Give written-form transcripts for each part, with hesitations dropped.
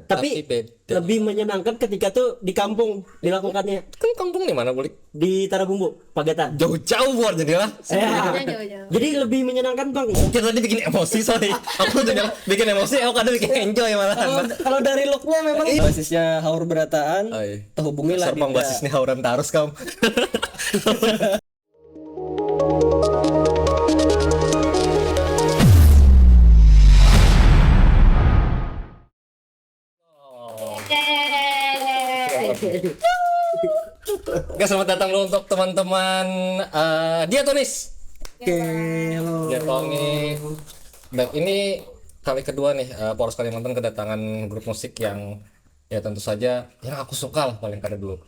Tapi beda. lebih menyenangkan ketika tuh di kampung dilakukannya. Kan kampung di mana boleh? Di Tarabumbu, Pagatan. Jauh-jauh buat jadilah. Jauh-jauh. Jadi lebih menyenangkan bang. Mungkin tadi bikin emosi, sorry. Aku tuh bikin emosi, aku kadang bikin enjoy malahan. Kalau dari looknya memang basisnya haur berataan, Oh, iya. terhubungilah Serpong basis nih hauran tarus kamu. Oke, selamat datang dulu untuk teman-teman Diatonis. Diatonis. Dan ini kali kedua nih Poros Kalimantan kedatangan grup musik yang ya tentu saja yang aku suka lah paling kada dulu.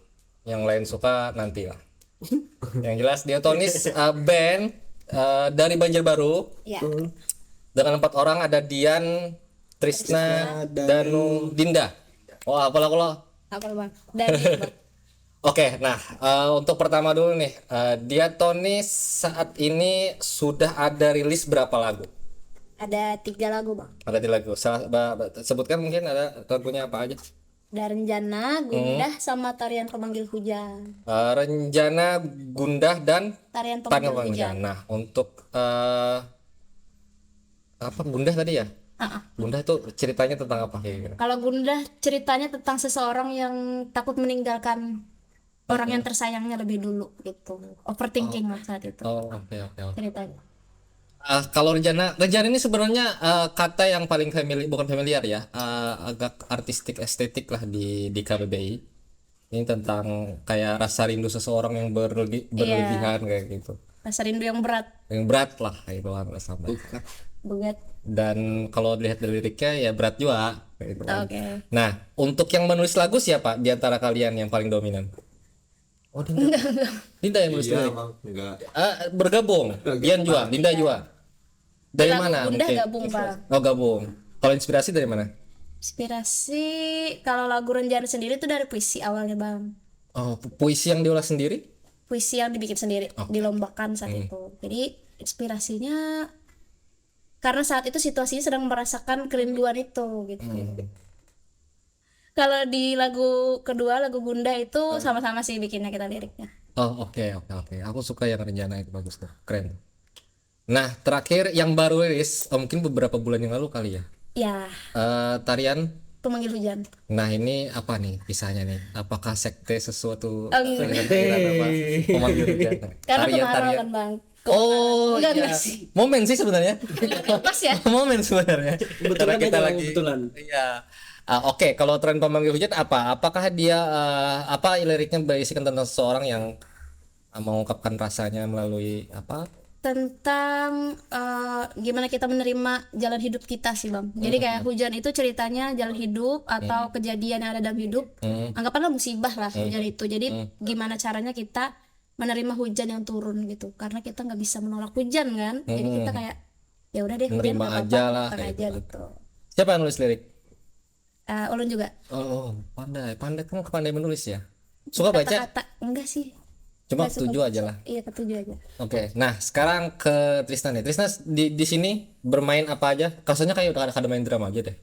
Yang lain suka nanti lah. Yang jelas Diatonis band dari Banjarbaru. Ya. Dengan 4 orang ada Dian, Trisna, Danu, Dinda. Oh, apalah kalau. Apa bang? Dari bang. Oke, nah untuk pertama dulu nih, Diatonis saat ini sudah ada rilis berapa lagu? Ada 3 lagu bang. Ada di lagu. Sebutkan mungkin ada lagunya apa aja? Darenjana, Gundah, sama Tarian Pemanggil Hujan. Renjana, Gundah, dan Tarian Tanya Pemanggil Hujan. Nah, untuk apa Gundah tadi ya? Gundah itu ceritanya tentang apa kira-kira? Kalau Gundah ceritanya tentang seseorang yang takut meninggalkan orang yang tersayangnya lebih dulu gitu. Overthinking lah saat itu Oh, oke. ceritanya. Kalau Renjana ini sebenarnya kata yang paling bukan familiar ya, agak artistik estetik lah di KBBI. Ini tentang kayak rasa rindu seseorang yang berlebihan kayak gitu. Rasa rindu yang berat, Yang berat lah itu kan rasa berat. dan kalau dilihat dari liriknya ya berat juga kayak gitu kan. Oke. Nah, untuk yang menulis lagu siapa di antara kalian yang paling dominan? Oh, Dinda. Dinda yang nulis lirik. Enggak. Bergabung. Dian juga, Dinda juga. Dari Lagu mana? Gundah mungkin? gabung bang. Oh, gabung. Kalau inspirasi dari mana? Inspirasi kalau lagu Renjana sendiri itu dari puisi awalnya bang. Oh, puisi yang diolah sendiri? Puisi yang dibikin sendiri, dilombakan saat itu. Jadi inspirasinya karena saat itu situasinya sedang merasakan kerinduan itu gitu. Kalau di lagu kedua, lagu Gunda itu sama-sama sih bikinnya kita liriknya. Oh, oke. Aku suka yang rencana itu bagus tuh. Keren. Nah, terakhir yang baru rilis, mungkin beberapa bulan yang lalu kali ya. Ya, Tarian. Pemanggil Hujan. Nah, ini apa nih kisahnya nih? Apakah sekte sesuatu? Enggak. Pemanggil hujan. Karena kemarau kan bang. Oh, Enggak iya. sih. Momen sih sebenarnya. Pas ya. Momen sebenarnya. Karena kita lagi. kebetulan. Iya. Oke, kalau tren pemanggil hujan apa? Apakah dia apa liriknya berisikan tentang seseorang yang mengungkapkan rasanya melalui apa? Tentang gimana kita menerima jalan hidup kita sih bang. Jadi kayak hujan itu ceritanya jalan hidup atau kejadian yang ada dalam hidup. Anggaplah musibah lah hujan itu. Jadi gimana caranya kita menerima hujan yang turun gitu. Karena kita nggak bisa menolak hujan kan. Jadi kita kayak ya udah deh hujan Menerima nggak aja apa-apa, lah, tenang kayak aja gitu. gitu. Siapa yang nulis lirik? Ulun juga. Oh, pandai kan pandai menulis ya. Suka baca? Kata-kata enggak sih. Cuma Nggak suka ketujuh baca. aja lah. Iya ketujuh aja. Oke, nah sekarang ke Tristan nih. Tristan di sini bermain apa aja? Kasarnya kayak udah ada main drama aja deh.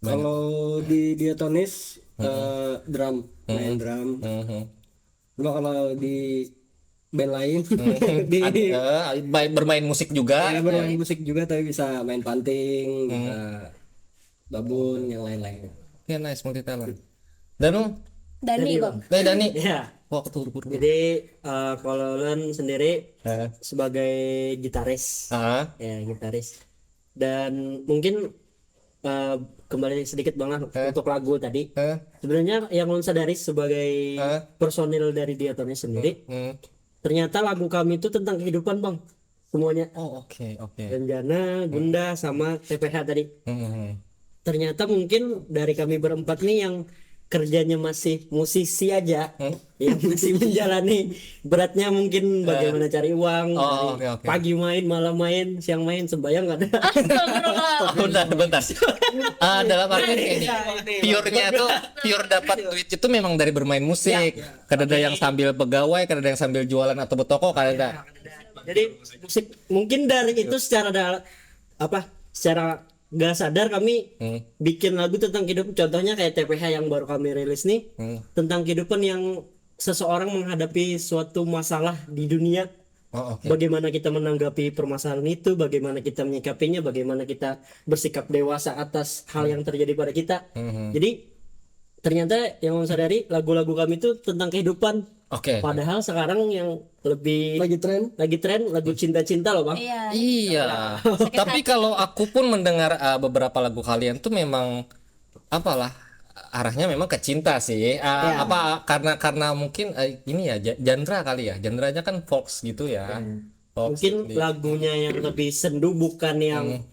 Kalau di Diatonis drum, main drum. Cuma kalau di band lain di Bermain musik juga. ya, bermain musik juga tapi bisa main panting, bisa babon yang lain-lain. Ya nice multi talent. Danu, Dani bang. Dani. Ya. Wah, keturbur. Jadi kalau Len sendiri sebagai gitaris, ya gitaris. Dan mungkin kembali sedikit bang untuk lagu tadi. Sebenarnya yang Len sadari sebagai personil dari Diatonis sendiri, ternyata lagu kami itu tentang kehidupan bang, semuanya. Oh, oke. Renjana, Gunda, sama TPH tadi. Ternyata mungkin dari kami berempat nih yang kerjanya masih musisi aja, yang masih menjalani beratnya mungkin bagaimana cari uang, dari oke. pagi main, malam main, siang main, sembayang nggak ada. Bentar. Dalam arti ini pure dapat duit itu memang dari bermain musik. Kadang ada yang sambil pegawai, kadang ada yang sambil jualan atau bertoko, kadang ada. Jadi musik mungkin dari itu secara nggak sadar kami bikin lagu tentang kehidupan. Contohnya kayak TPH yang baru kami rilis nih, tentang kehidupan yang seseorang menghadapi suatu masalah di dunia. Oh, oke. Bagaimana kita menanggapi permasalahan itu, bagaimana kita menyikapinya, bagaimana kita bersikap dewasa atas hal yang terjadi pada kita. Jadi ternyata yang Om sadari lagu-lagu kami itu tentang kehidupan. Oke. Padahal sekarang yang lebih lagi tren lagu cinta-cinta loh, Bang. Iya. Iya. Tapi kalau aku pun mendengar beberapa lagu kalian tuh memang apalah arahnya memang ke cinta sih. Apa karena mungkin ini ya genre kali ya. Genrenya kan folk gitu ya. Folk Mungkin lagunya yang lebih sendu, bukan yang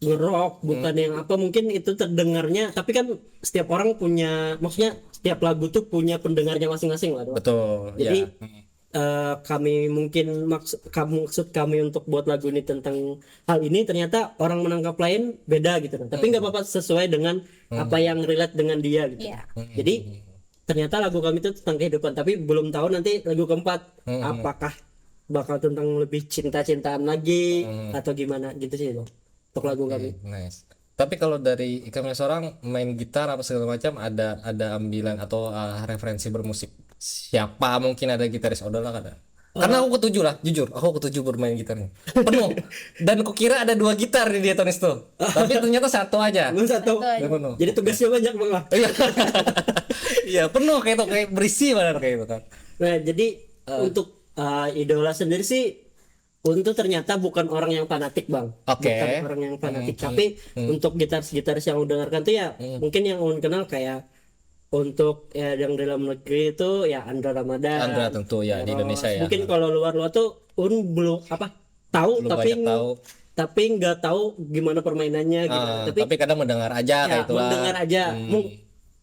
ngerok, bukan yang apa, mungkin itu terdengarnya, tapi kan setiap orang punya, maksudnya setiap lagu tuh punya pendengarnya masing-masing lah. betul. Jadi Ya. kami mungkin maksud kami untuk buat lagu ini tentang hal ini, ternyata orang menangkap lain beda gitu kan. Tapi nggak apa-apa, sesuai dengan apa yang relate dengan dia gitu. Iya. Jadi ternyata lagu kami itu tentang kehidupan, tapi belum tahu nanti lagu keempat apakah bakal tentang lebih cinta-cintaan lagi atau gimana gitu sih Bang, untuk lagu kami. Nice. Tapi kalau dari kami seorang main gitar apa segala macam ada ambilan atau referensi bermusik. Siapa mungkin ada gitaris Odola kan? Karena aku ketujuh lah, jujur, aku ketujuh bermain gitarnya penuh. Dan kukira ada 2 gitar di Diatonis tuh, tapi ternyata satu aja. Belum satu. Dan penuh. Jadi tugasnya banyak Bang. Iya, iya penuh kayak berisi banget kayak itu kan. Nah, jadi untuk idola sendiri sih, untuk ternyata bukan orang yang fanatik Bang. Oke. Bukan orang yang fanatik, tapi untuk gitaris-gitaris yang udah dengarkan tuh ya mungkin yang Unun kenal kayak, untuk ya yang dalam negeri itu ya Andra Ramadan. Andra tentu ya di Indonesia ya. Mungkin kalau luar tuh belum apa tahu, Belum tapi banyak tahu. tapi nggak tahu gimana permainannya gitu. Tapi kadang mendengar aja Ya, kayak itulah. mendengar aja.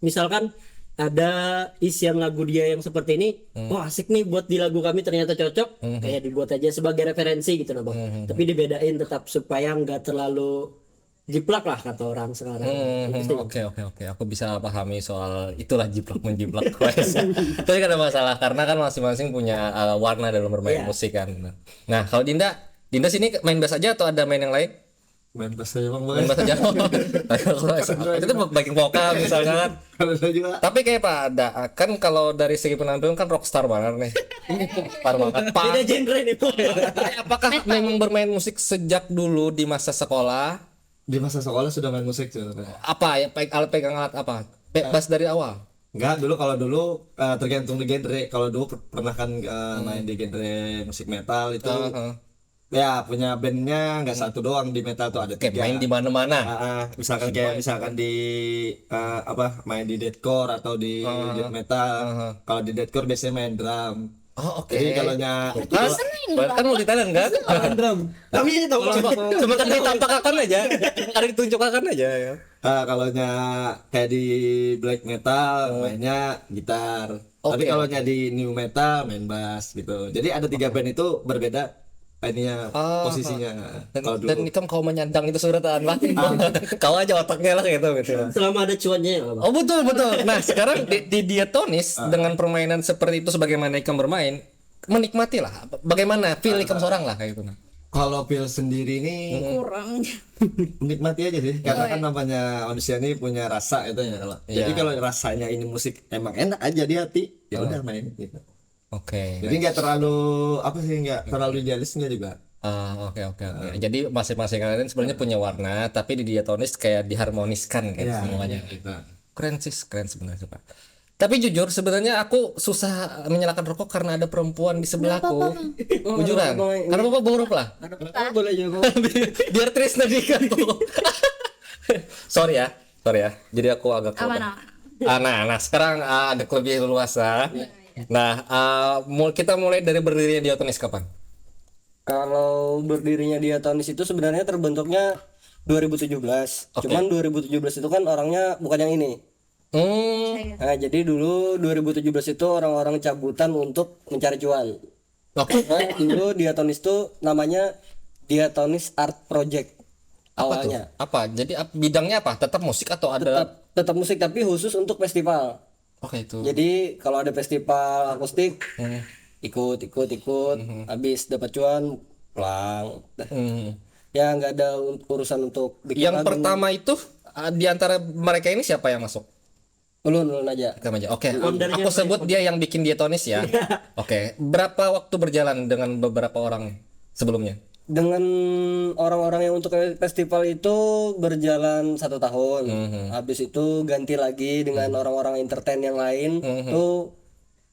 Misalkan ada isian lagu dia yang seperti ini, wah asik nih buat di lagu kami, ternyata cocok, kayak dibuat aja sebagai referensi gitu nah Bang. Tapi dibedain tetap supaya nggak terlalu jiplak lah kata orang sekarang. Gitu sih. Oke. Aku bisa pahami soal itulah jiplak menjiplak. Tapi kan ada masalah karena kan masing-masing punya warna dalam bermain musik kan. Nah, kalau Dinda sini main bass aja atau ada main yang lain? Main bass aja Bang. Main bass aja. Itu tuh backing vokal misalnya kan. Kalau saya juga Tapi kayak Pak ada kan kalau dari segi penampilan kan rockstar banget nih. Banget. Pak. Beda genre nih Bang. Apakah memang bermain musik sejak dulu di masa sekolah? di masa sekolah sudah main musik sebenarnya. Apa ya pegang alat apa? Bass dari awal. Enggak, kalau dulu tergantung di genre. Kalau dulu pernah kan main di genre musik metal itu. Ya punya bandnya nggak satu doang di metal tuh, ada Kayak 3. main di mana-mana. Misalkan di main di deathcore atau di death metal. Kalau di deathcore biasanya main drum. Oh, oke. Jadi kalau Kan multi talent kan? drum. Kami tahu Cuma kan ditampakkan aja. Ada ditunjukkan aja ya. Kalau kayak di black metal mainnya gitar. Tapi kalau di new metal main bass gitu. Jadi ada 3 band itu berbeda posisinya. Dan kau menyandang itu suratan lah. Kau aja otaknya lah gitu. selama ada cuannya ya Bang. Oh betul. Nah sekarang di Diatonis dengan permainan seperti itu sebagaimana Ikam bermain, menikmati lah. Bagaimana feel Ikam seorang lah kayak gitu. Kalau Phil sendiri ini Kurang. nikmati aja sih, karena kan namanya manusia ini punya rasa itu ya. Jadi kalau rasanya ini musik emang enak aja di hati, ya udah main gitu. Oke. Jadi nggak terlalu idealisnya juga. Oke. Jadi masing-masing kalian sebenarnya punya warna, tapi di Diatonis kayak diharmoniskan kayak semuanya. Gitu. Keren sebenarnya Pak. Tapi jujur sebenarnya aku susah menyalakan rokok karena ada perempuan di sebelahku. Bujuran. Karena Bapak buruk lah. Boleh juga. Biar Trisna tuh. Sorry ya. Jadi aku agak Aman. Nah, sekarang agak lebih luasa. Nah, kita mulai dari berdirinya Diatonis kapan? Kalau berdirinya Diatonis itu sebenarnya terbentuknya 2017. Cuman 2017 itu kan orangnya bukan yang ini. Nah, jadi dulu 2017 itu orang-orang cabutan untuk mencari cuan. Oke. Nah, dulu Diatonis itu namanya Diatonis Art Project awalnya. Apa? Jadi bidangnya apa? Tetap musik atau ada? Tetap musik tapi khusus untuk festival. Oke itu. Jadi kalau ada festival akustik ikut habis dapat cuan pulang. Ya nggak ada urusan untuk bikin Yang lagu. pertama itu di antara mereka ini siapa yang masuk? Ulun aja. Kita aja. Oke, aku sebut dia yang bikin Diatonis ya. Oke, berapa waktu berjalan dengan beberapa orang sebelumnya? Dengan orang-orang yang untuk festival itu berjalan 1 tahun. Habis itu ganti lagi dengan orang-orang entertain yang lain tuh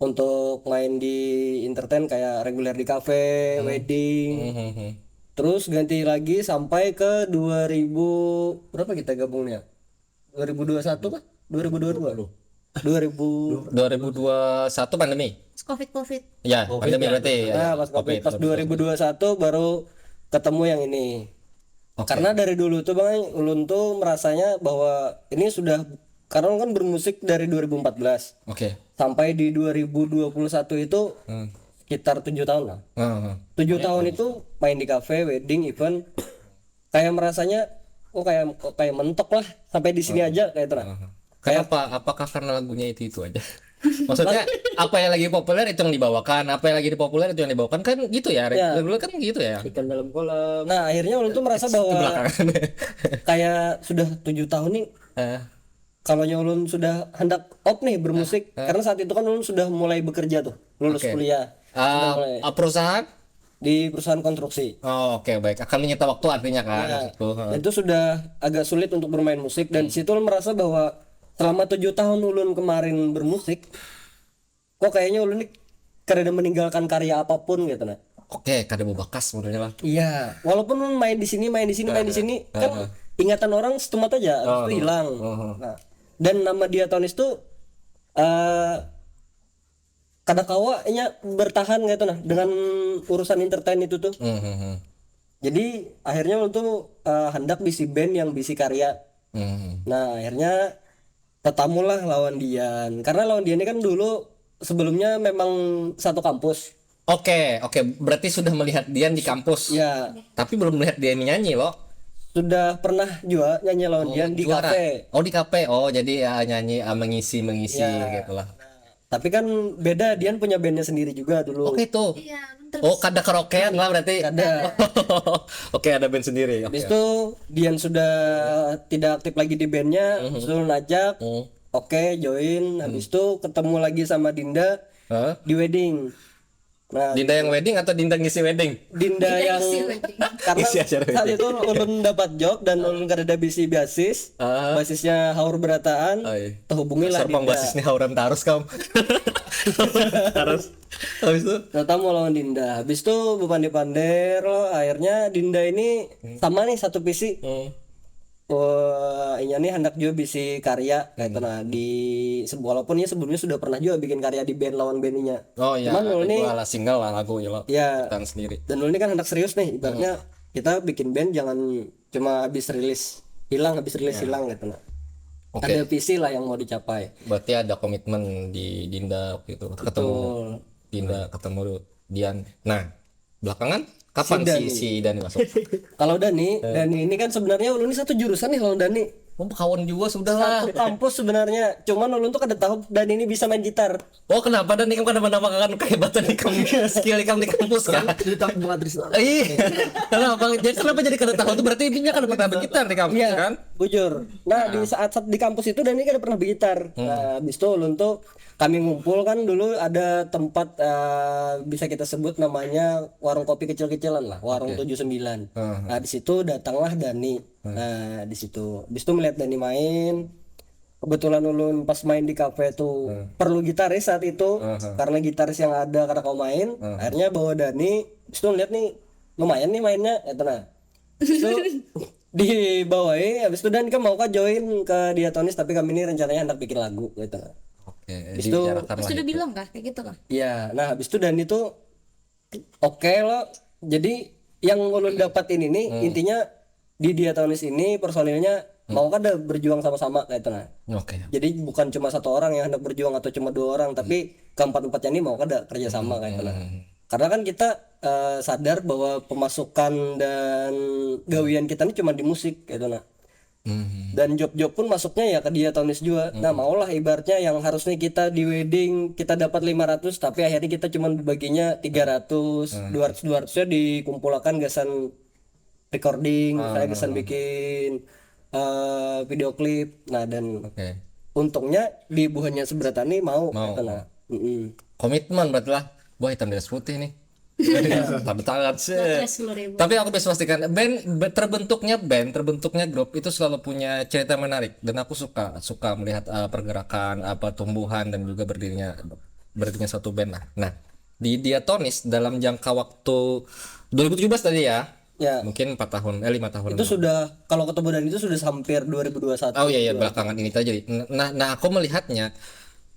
untuk main di entertain kayak reguler di cafe, wedding. Terus ganti lagi sampai ke 2000 berapa kita gabungnya? 2021 kah? 2022. 2021 pandemi. Covid. Ya, pandemi berarti. Nah, pas Covid, pas 2021 baru ketemu yang ini. Karena dari dulu tuh Bang Ulun tuh merasanya bahwa ini sudah karena kan bermusik dari 2014 Oke. sampai di 2021 itu sekitar 7 tahun lah. 7 tahun itu main di cafe, wedding, event, kayak merasanya kayak mentok lah sampai di sini aja kayak itu lah. Kenapa? Apakah karena lagunya itu aja? Maksudnya apa yang lagi populer itu yang dibawakan, apa yang lagi populer itu yang dibawakan kan gitu ya? Dulu kan gitu ya. Ikan dalam kolam. Nah akhirnya Ulun tuh merasa bahwa Belakangan. kayak sudah 7 tahun nih kalau Ulun sudah hendak off nih bermusik karena saat itu kan Ulun sudah mulai bekerja tuh lulus kuliah Perusahaan? di perusahaan konstruksi. Oh, oke, baik. Akan menyita waktu artinya kan. Maksudku. Dan itu sudah agak sulit untuk bermain musik dan situ Ulun merasa bahwa selama 7 tahun Ulun kemarin bermusik kok kayaknya Ulun ini karena meninggalkan karya apapun gitu nah. Oke, kada bekas sebenarnya lah. Iya, walaupun Ulun main di sini kan ingatan orang setumat aja habis itu hilang. Nah, dan nama Diatonis tuh kadakawa-nya bertahan gitu nah dengan urusan entertain itu tuh. Jadi akhirnya Ulun tuh hendak bisi band yang bisi karya. Nah, akhirnya tetamulah lawan Dian. Karena lawan Dian ini kan dulu sebelumnya memang satu kampus. Oke. Berarti sudah melihat Dian di kampus. Ya, Tapi belum melihat Dian nyanyi loh. sudah pernah juga nyanyi lawan Dian di Juara. kafe. Oh, di kafe. Oh, jadi ya nyanyi mengisi gitu lah. Tapi kan beda, Dian punya bandnya sendiri juga dulu. Oke tuh. Iya, Oh, kada karaokean lah berarti. Ada. Oke, ada band sendiri. Habis itu Dian sudah tidak aktif lagi di bandnya, suruh ngajak. Oke, join. Habis itu ketemu lagi sama Dinda Hah? di wedding. Nah, Dinda yang wedding atau Dinda ngisi wedding? Dinda yang karena Isi acara saat itu ulun dapat job dan ulun kada ada bisi basis, basisnya Haur Berataan, terhubungilah Serpong Dinda. basisnya hauran tarus kamu. Terus habis itu Ternyata mau lawan Dinda. Habis itu bepandai-pandai loh. Akhirnya Dinda ini sama nih satu visi. Ini nih hendak juga bisi karya kayak gitu nah di walaupun ya sebelumnya sudah pernah juga bikin karya di band lawan bandnya. oh iya, Cuman ada ini dua lah single lah lagu ya lo. ya Ciptaan sendiri. dan lu ini kan hendak serius nih ibaratnya kita bikin band jangan cuma habis rilis hilang gitu nah. Oke. Ada visi lah yang mau dicapai. Berarti ada komitmen di Dinda waktu itu ketemu Dinda ketemu Dian. Nah, belakangan kapan si Dani masuk? Kalau Dani ini kan sebenarnya ulun ini satu jurusan nih kalau Dani. Oh, kawan juga sudah lah. Satu kampus sebenarnya. Cuman ulun tuh kada tahu Dani ini bisa main gitar. Oh, kenapa Dani kamu menambahkan kehebatan di kampus, skill kamu di kampus kan? Cerita bunga Trisna. Iya. Kenapa jadi kada tahu? Itu berarti intinya kada pernah bergitar di kampus kan? Bujur. Nah, di saat di kampus itu Dani kada pernah bergitar. Nah, habis itu ulun tuh kami ngumpul kan dulu ada tempat bisa kita sebut namanya warung kopi kecil-kecilan lah, warung 79. Nah, di situ datanglah Dani. Nah, di situ. Habis itu melihat Dani main. Kebetulan ulun pas main di kafe tuh perlu gitaris saat itu karena gitaris yang ada karena kau main. Akhirnya bawa Dani. Habis itu lihat nih lumayan nih mainnya, ya tenang. Habis itu dibawain. Habis itu Dani kan mau kah join ke Diatonis tapi kami ini rencananya hendak bikin lagu gitu. Oke, Habis itu sudah bilang kah kayak gitu kah? iya, nah habis itu Dani tuh oke loh. Jadi yang ulun dapatin ini intinya di Diatonis ini personilnya mau kan berjuang sama-sama kayak itu nah. Oke. Jadi bukan cuma satu orang yang hendak berjuang atau cuma 2 orang, tapi keempat-empatnya ini mau kan kerja sama kayak itu nah. Karena kan kita sadar bahwa pemasukan dan gawian kita ini cuma di musik kayak itu nah. Dan job-job pun masuknya ya ke Diatonis juga. Nah, maulah ibaratnya yang harusnya kita di wedding kita dapat 500 tapi akhirnya kita cuma baginya 300, 200 nya dikumpulkan gasan recording, saya kesan bikin video klip. Nah dan Oke. untungnya di Buahnya Seberatani mau. Mau. Nah, Komitmen berarti lah. Wah, hitam di atas putih nih. Tanda tangan sih. Ya, 10.000. Tapi aku bisa pastikan terbentuknya grup itu selalu punya cerita menarik dan aku suka melihat pergerakan tumbuhan dan juga berdirinya satu band lah. Nah, di Diatonis dalam jangka waktu 2017 tadi ya. Ya. Mungkin 4 tahun, 5 tahun. itu sudah kalau ketemu dan itu sudah hampir 2021. Oh iya belakangan ini aja. Nah aku melihatnya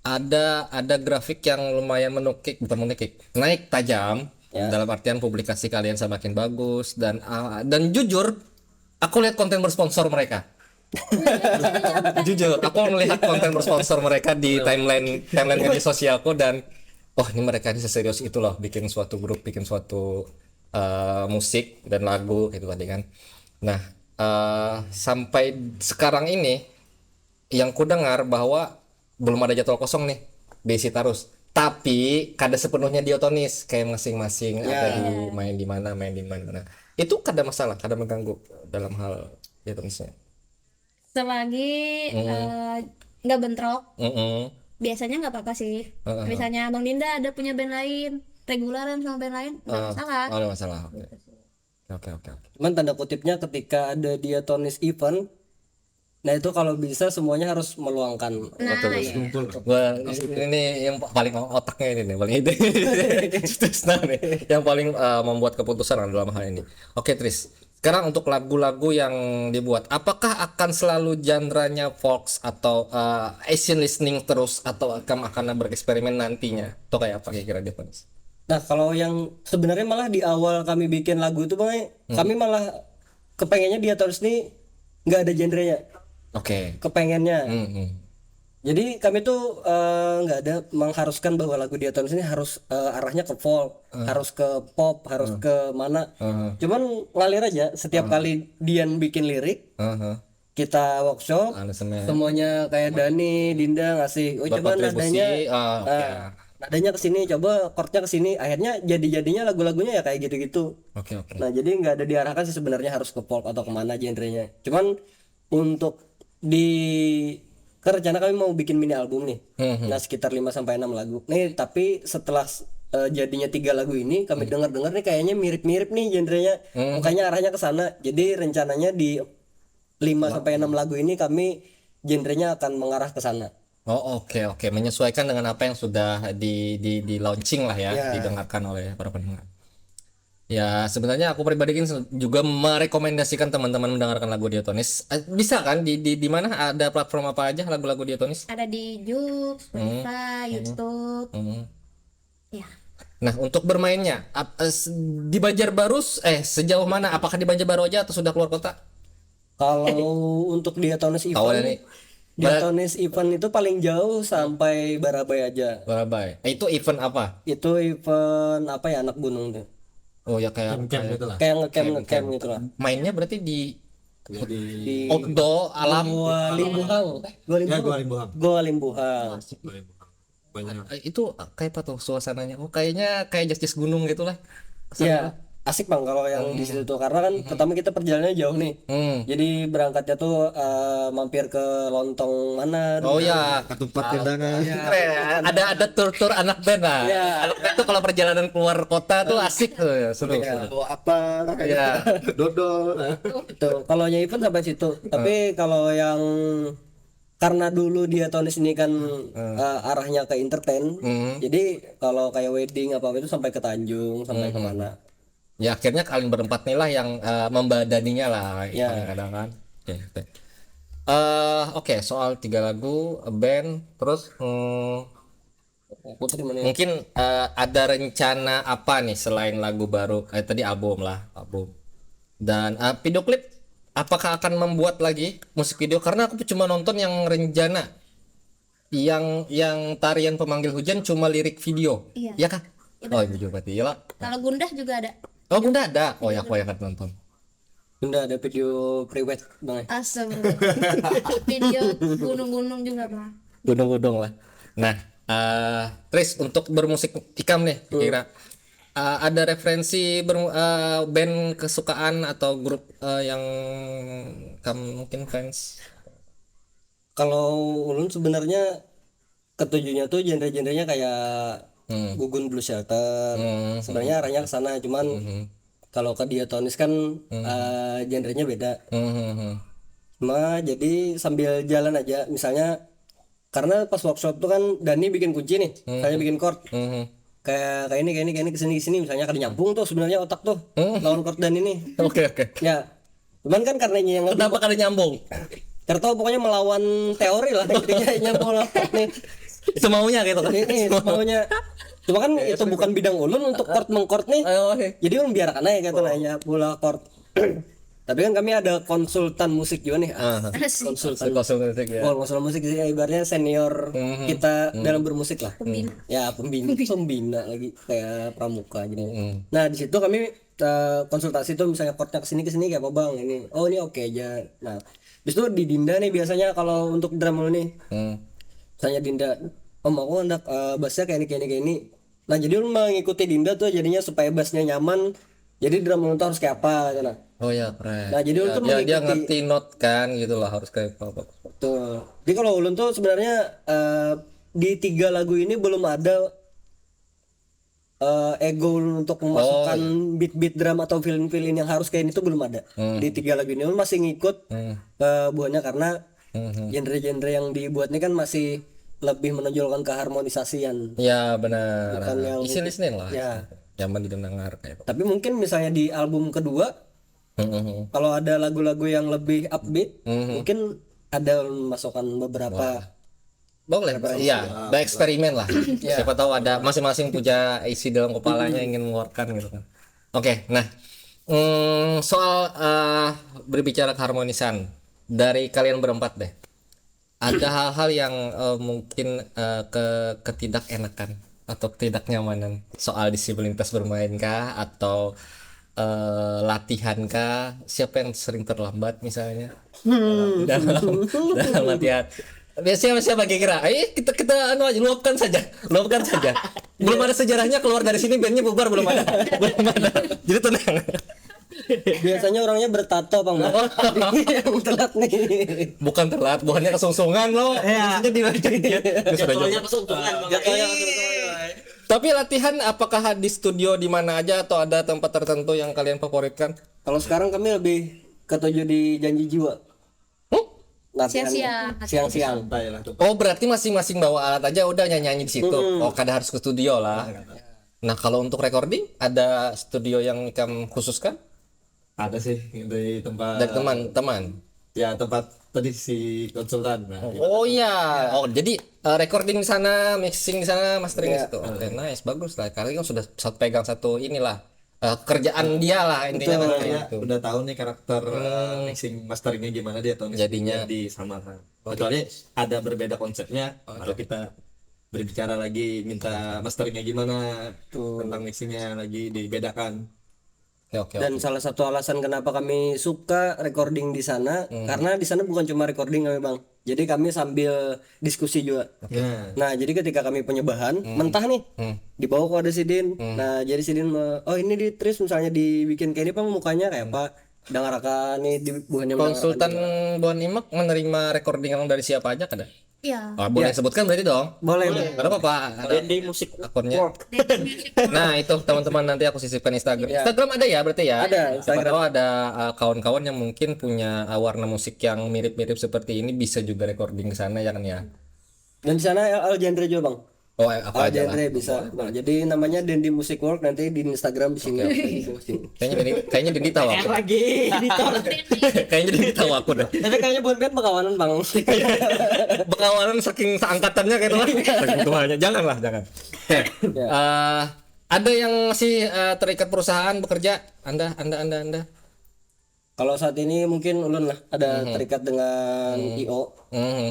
ada grafik yang lumayan bukan menukik, naik tajam. Dalam artian publikasi kalian semakin bagus dan jujur aku lihat konten bersponsor mereka. Jujur aku melihat konten bersponsor mereka di timeline media sosialku dan ini mereka ini serius itu loh bikin suatu grup, bikin suatu musik dan lagu gitu tadi kan. Nah sampai sekarang ini yang ku dengar bahwa belum ada jadwal kosong nih di Sitarus. Tapi kada sepenuhnya Diatonis kayak masing-masing ada main di mana. Nah, itu kada masalah, kada mengganggu dalam hal Diatonisnya. Selagi nggak bentrok, biasanya nggak apa-apa sih. Misalnya Bang Dinda ada punya band lain, regularan sama band lain, nggak masalah. Ada masalah. Oke. Cuman tanda kutipnya ketika ada Diatonis event, nah itu kalau bisa semuanya harus meluangkan. Wah, ini yang paling otaknya ini nih, paling ide. Nah, nih, yang paling membuat keputusan dalam hal ini. Oke, Tris. Sekarang untuk lagu-lagu yang dibuat, apakah akan selalu genre-nya folk atau Asian listening terus atau akan bereksperimen nantinya? Atau kayak apa kira-kira dia, Pak? Nah kalau yang sebenarnya malah di awal kami bikin lagu itu Bang, kami malah kepengennya Diatonis ini nggak ada genrenya. Oke. Kepengennya. Jadi kami tuh nggak ada mengharuskan bahwa lagu Diatonis ini harus arahnya ke folk, harus ke pop, harus ke mana. Cuman ngalir aja. Setiap kali Dian bikin lirik, kita workshop, semuanya kayak Dani, Dinda ngasih, coba nadanya, nadanya kesini, coba chordnya kesini. Akhirnya jadinya lagu-lagunya ya kayak gitu-gitu. Oke. Nah jadi nggak ada diarahkan sih sebenarnya harus ke folk atau kemana genrenya. Cuman untuk rencana kami mau bikin mini album nih. Nah sekitar 5-6 lagu nih, tapi setelah jadinya 3 lagu ini kami dengar-dengar nih kayaknya mirip-mirip nih genrenya, makanya arahnya ke sana. Jadi rencananya di 5-6 lagu ini kami genrenya akan mengarah ke sana. Oke. Menyesuaikan dengan apa yang sudah di launching lah ya, didengarkan oleh para pendengar. Ya sebenarnya aku pribadi juga merekomendasikan teman-teman mendengarkan lagu Diatonis. Bisa kan di mana ada platform apa aja lagu-lagu Diatonis? Ada di YouTube, Spotify, YouTube. Ya. Nah untuk bermainnya di Banjarbaru sejauh mana? Apakah di Banjarbaru aja atau sudah keluar kota? Kalau untuk Diatonis event, Diatonis event itu paling jauh sampai Barabai aja. Barabai. Itu event apa? Itu event apa ya, anak gunung tuh. Oh ya kayak ngecamp gitu lah. Mainnya berarti di outdoor alam. Goa Limbuhang. Itu kayak apa tuh suasananya? Kayaknya kayak jas gunung gitulah. Ya asik Bang kalau yang di situ tuh, karena kan pertama kita perjalanannya jauh nih. Jadi berangkatnya tuh mampir ke Lontong mana. Oh ya, Ketupat Kendangan. ada tur anak band lah. Anak band tuh kalau perjalanan keluar kota tuh asik tuh ya, seru. Bawa apa kayak dodol. Itu kalau yang event sampai situ. Tapi kalau yang karena dulu Diatonis ini kan arahnya ke entertain, jadi kalau kayak wedding apa itu sampai ke Tanjung, sampai kemana. Ya akhirnya kalian berempat nih lah yang membadaninya lah kadang-kadang kan. Oke, soal 3 lagu band terus mungkin ada rencana apa nih selain lagu baru tadi album dan video klip, apakah akan membuat lagi musik video? Karena aku cuma nonton yang Renjana yang tarian Pemanggil Hujan cuma lirik video. Iya kah? Oh iya berarti iyalah. Kalau Gundah juga ada. Oh Bunda ada. Oh ya aku yang akan nonton. Bunda ada video pre-wed Bang. Asem. Video gunung-gunung juga Bang. Gunung-gunung lah. Nah, Tris untuk bermusik ikam nih kira ada referensi band kesukaan atau grup yang kamu mungkin fans? Kalau ulun sebenarnya ketujuhnya tuh genre-genrenya kayak Gugun Blue Shelter. Sebenarnya arahnya ke sana, cuman kalau ke Diatonis kan genrenya beda. Cuma jadi sambil jalan aja, misalnya karena pas workshop tuh kan Dani bikin kunci nih, saya bikin chord. Kayak ini kesini misalnya kada nyambung tuh sebenarnya otak tuh lawan chord dan ini. Oke. Ya. Cuman kan karena yang lebih Kenapa kada nyambung? tertawa pokoknya melawan teori lah intinya nyambung lah nih. Semaunya gitu kan. Ini semuanya. Cuma kan itu bukan bidang ulun untuk chord mengchord nih. Jadi ulun biarkan aja gitu nanya pula chord. Tapi kan kami ada konsultan musik juga nih. Konsultan musik ya. konsultan musik sih ibaratnya senior kita dalam bermusik lah. Ya pembina lagi kayak pramuka jadi. Nah di situ kami konsultasi tuh misalnya chordnya kesini kayak apa bang ini. Oh ini oke aja. Nah bis itu di Dinda nih biasanya kalau untuk drum lu nih. Misalnya Dinda, om aku hendak bassnya kayak ini. Nah jadi lu mengikuti Dinda tuh jadinya supaya bassnya nyaman. Jadi drum lu tuh harus kayak apa gitu. Oh ya keren. Nah jadi ulun tuh dia ngerti not kan gitu lah harus kayak apa. Tuh. Jadi kalau ulun tuh sebenarnya di 3 lagu ini belum ada ego untuk memasukkan beat drum atau feeling yang harus kayak ini tuh belum ada. Di 3 lagu ini ulun masih ngikut buahnya karena genre-genre yang dibuat ini kan masih lebih menonjolkan keharmonisasian. Ya benar. Bukan yang Easy listening lah. Ya. Nyaman didengar kayak. Tapi mungkin misalnya di album kedua kalau ada lagu-lagu yang lebih upbeat mungkin ada masukkan beberapa. Boleh, iya, bereksperimen lah. Siapa tahu ada masing-masing punya isi dalam kepalanya ingin mengeluarkan gitu kan. Oke, nah soal berbicara keharmonisan dari kalian berempat deh. Ada hal-hal yang mungkin ketidakenakan atau ketidaknyamanan soal disiplinitas bermain kah atau latihan kah? Siapa yang sering terlambat misalnya dalam latihan? Biasanya siapa kira-kira? Kita anu aja luapkan saja. Belum ada sejarahnya keluar dari sini bandnya bubar belum ada. Jadi tenang. Biasanya orangnya bertato bang. Yang telat nih. Bukan telat, bukannya kesungsungan loh. Maksudnya Jadwalnya kesungsungan. Tapi latihan apakah di studio di mana aja atau ada tempat tertentu yang kalian favoritkan? Kalau sekarang kami lebih ketujuh di Janji Jiwa. Siang-siang. Oh berarti masing-masing bawa alat aja udah nyanyi di situ. Oh kada harus ke studio lah. Nah kalau untuk recording ada studio yang kamu khususkan? Ada sih dari tempat Dari teman-teman. ya tempat tadi si konsultan. Nah, Oh iya. Oh jadi recording di sana, mixing di sana, mastering di situ. Oke, nice, bagus lah. Kalian kan sudah pegang satu inilah kerjaan dia lah intinya kan kayak gitu. udah tahu nih karakter mixing masteringnya gimana dia tahun Jadinya disamakan. Kecuali ada berbeda konsepnya, baru kita berbicara lagi minta masteringnya gimana, tentang mixingnya lagi dibedakan. Oke. Dan salah satu alasan kenapa kami suka recording di sana karena di sana bukan cuma recording kami bang. Jadi kami sambil diskusi juga. Nah jadi ketika kami punya bahan mentah nih dibawa ke ada Sidin. Nah jadi Sidin oh ini di Tris misalnya dibikin kayak ini bang mukanya kayak apa. Dengarkan nih di buahnya. Konsultan Bon Imek menerima recording yang dari siapa aja kada? Iya. Oh, boleh sebutkan berarti dong. Boleh. Kenapa Pak? Ada Di musik akunnya. Nah itu teman-teman nanti aku sisipkan Instagram. Instagram ada ya berarti ya? Ada, Siapa tahu ada kawan-kawan yang mungkin punya warna musik yang mirip-mirip seperti ini bisa juga recording ke sana ya kan ya? Dan di sana all genre juga bang. Oh apa aja lah. Genre bisa. Nah, jadi namanya Dendi Music World nanti di Instagram di sini. Kayaknya Dendi tahu aku. Lagi Kayaknya Dendi tahu aku deh. Tapi kayaknya buat band pekawanan bang. Bekawanan saking seangkatannya kayak itu saking tuanya. Janganlah, jangan. Ada yang masih terikat perusahaan bekerja? Anda. Kalau saat ini mungkin ulun lah ada terikat dengan IO.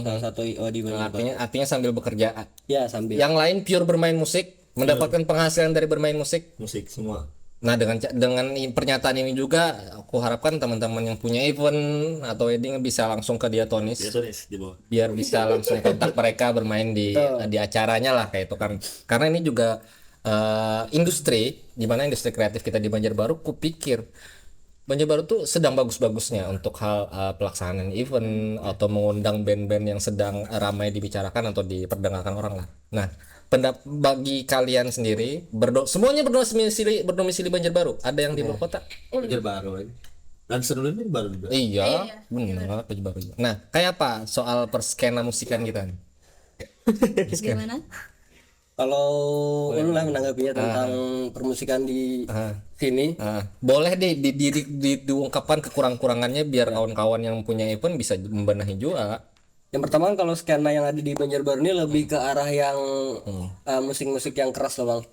Salah satu IO di mana. Artinya sambil bekerja. Ya sambil. Yang lain pure bermain musik, mendapatkan penghasilan dari bermain musik. Musik semua. Nah dengan pernyataan ini juga aku harapkan teman-teman yang punya event atau wedding bisa langsung ke Diatonis di bawah. biar bisa langsung kontak mereka bermain di acaranya lah kayak itu kan. Karena ini juga industri, di mana industri kreatif kita di Banjarbaru, kupikir Banjarbaru tuh sedang bagus-bagusnya untuk hal pelaksanaan event atau mengundang band-band yang sedang ramai dibicarakan atau diperdagangkan orang lah. Nah, bagi kalian sendiri, semuanya berdomisili Banjarbaru. Ada yang di luar kota? Banjarbaru lagi. Dan seluruhnya baru juga. Iya, benar, Banjarbaru juga. Nah, kayak apa soal perskena musikan kita nih? Gimana? Kalau Ulun lah menanggapinya tentang permusikan di sini. Boleh deh diungkapkan kekurang-kurangannya biar kawan-kawan yang punya event bisa membenahi juga. Yang pertama kan kalau skena yang ada di Banjarbaru ini lebih ke arah yang musik-musik yang keras loh bang.